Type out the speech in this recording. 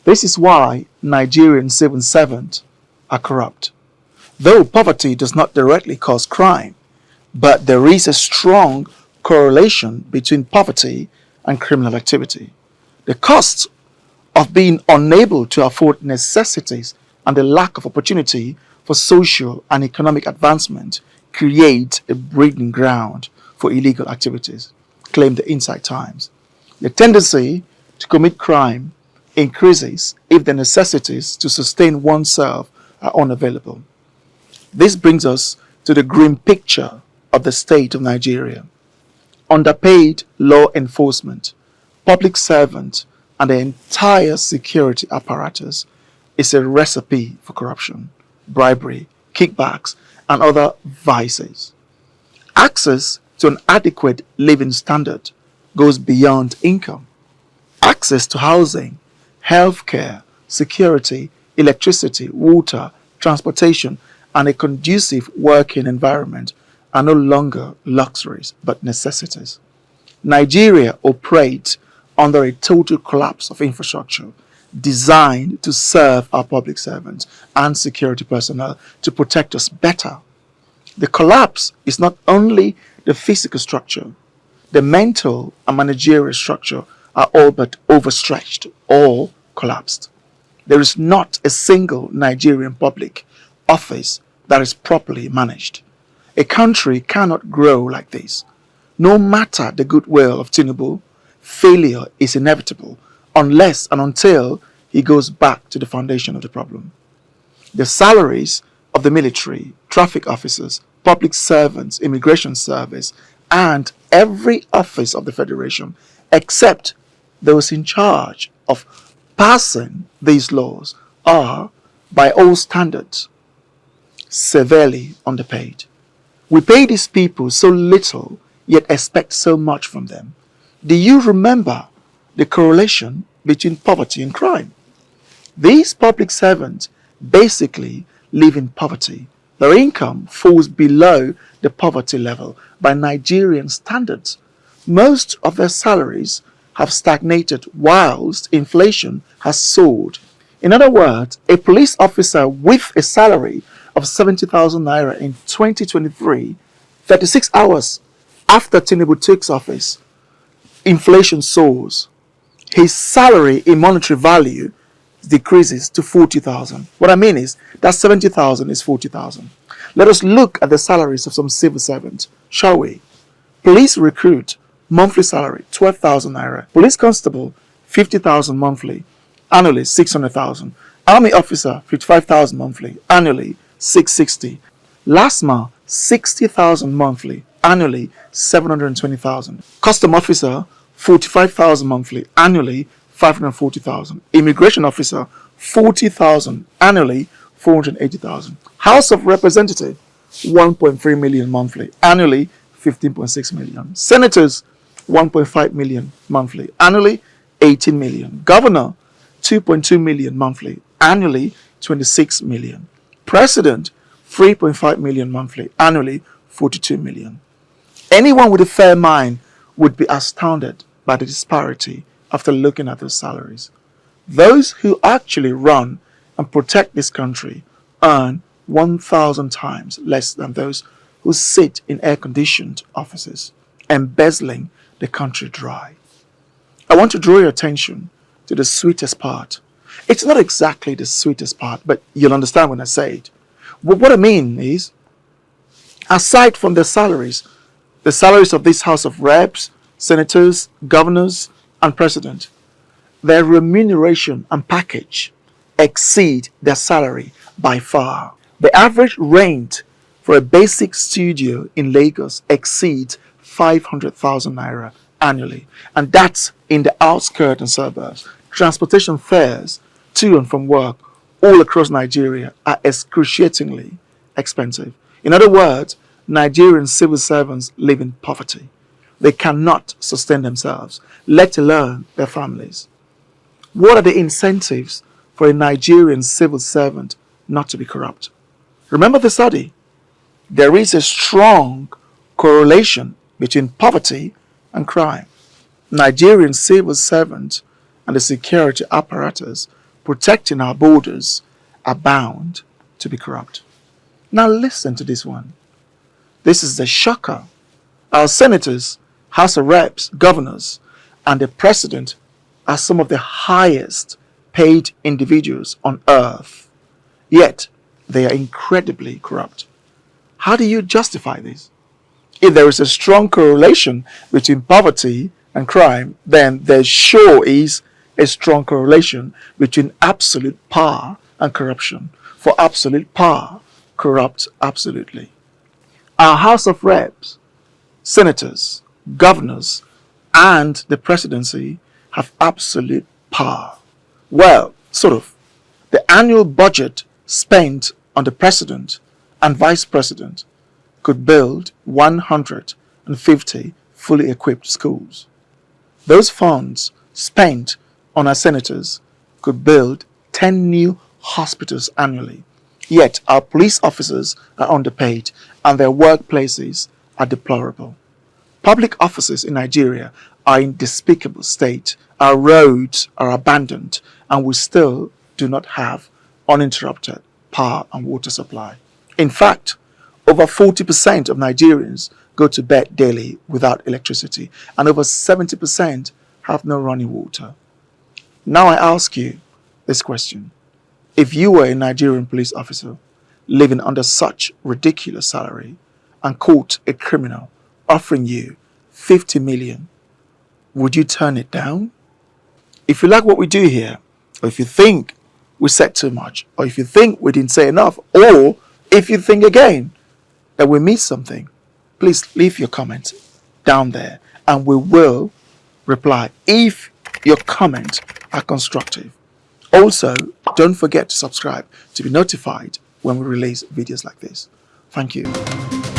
This is why Nigerian civil servants are corrupt. Though poverty does not directly cause crime, but there is a strong correlation between poverty and criminal activity. The cost of being unable to afford necessities and the lack of opportunity for social and economic advancement create a breeding ground for illegal activities, claim the Inside Times. The tendency to commit crime increases if the necessities to sustain oneself are unavailable. This brings us to the grim picture of the state of Nigeria. Underpaid law enforcement, public servants, and the entire security apparatus is a recipe for corruption, bribery, kickbacks, and other vices. Access to an adequate living standard goes beyond income. Access to housing, healthcare, security, electricity, water, transportation, and a conducive working environment are no longer luxuries but necessities. Nigeria operates under a total collapse of infrastructure designed to serve our public servants and security personnel to protect us better. The collapse is not only the physical structure, the mental and managerial structure are all but overstretched or collapsed. There is not a single Nigerian public office that is properly managed. A country cannot grow like this. No matter the goodwill of Tinubu, failure is inevitable unless and until he goes back to the foundation of the problem. The salaries of the military, traffic officers, public servants, immigration service, and every office of the Federation, except those in charge of passing these laws, are, by all standards, severely underpaid. We pay these people so little, yet expect so much from them. Do you remember the correlation between poverty and crime? These public servants basically live in poverty. Their income falls below the poverty level by Nigerian standards. Most of their salaries have stagnated whilst inflation has soared. In other words, a police officer with a salary of 70,000 naira in 2023, 36 hours after Tinubu takes office, inflation soars. His salary in monetary value decreases to 40,000. What I mean is that 70,000 is 40,000. Let us look at the salaries of some civil servants, shall we? Police recruit, monthly salary 12,000 naira. Police constable 50,000 monthly, annually 600,000. Army officer 55,000 monthly, annually 660. LASMA 60,000 monthly, annually 720,000. Custom officer 45,000 monthly, annually 540,000. Immigration officer 40,000, annually 480,000. House of Representative 1.3 million monthly, annually 15.6 million. Senators 1.5 million monthly, annually 18 million. Governor 2.2 million monthly, annually 26 million. President 3.5 million monthly, annually 42 million. Anyone with a fair mind would be astounded by the disparity after looking at those salaries. Those who actually run and protect this country earn 1,000 times less than those who sit in air-conditioned offices, embezzling the country dry. I want to draw your attention to the sweetest part. It's not exactly the sweetest part, but you'll understand when I say it. What I mean is, aside from the salaries of this House of Reps, senators, governors, and president, their remuneration and package exceed their salary by far. The average rent for a basic studio in Lagos exceeds 500,000 naira annually, and that's in the outskirts and suburbs. Transportation fares to and from work all across Nigeria are excruciatingly expensive. In other words, Nigerian civil servants live in poverty. They cannot sustain themselves, let alone their families. What are the incentives for a Nigerian civil servant not to be corrupt? Remember the study. There is a strong correlation between poverty and crime. Nigerian civil servants and the security apparatus protecting our borders are bound to be corrupt. Now listen to this one. This is the shocker. Our senators, House of Reps, governors, and the president are some of the highest paid individuals on earth. Yet, they are incredibly corrupt. How do you justify this? If there is a strong correlation between poverty and crime, then there sure is a strong correlation between absolute power and corruption. For absolute power corrupts absolutely. Our House of Reps, senators, governors, and the presidency have absolute power. Well, sort of. The annual budget spent on the president and vice president could build 150 fully equipped schools. Those funds spent on our senators could build 10 new hospitals annually. Yet our police officers are underpaid and their workplaces are deplorable. Public offices in Nigeria are in despicable state. Our roads are abandoned and we still do not have uninterrupted power and water supply. In fact, over 40% of Nigerians go to bed daily without electricity and over 70% have no running water. Now I ask you this question. If you were a Nigerian police officer living under such ridiculous salary and caught a criminal offering you 50 million, would you turn it down? If you like what we do here, or if you think we said too much, or if you think we didn't say enough, or if you think again that we missed something, please leave your comments down there and we will reply if your comments are constructive. Also, don't forget to subscribe to be notified when we release videos like this. Thank you.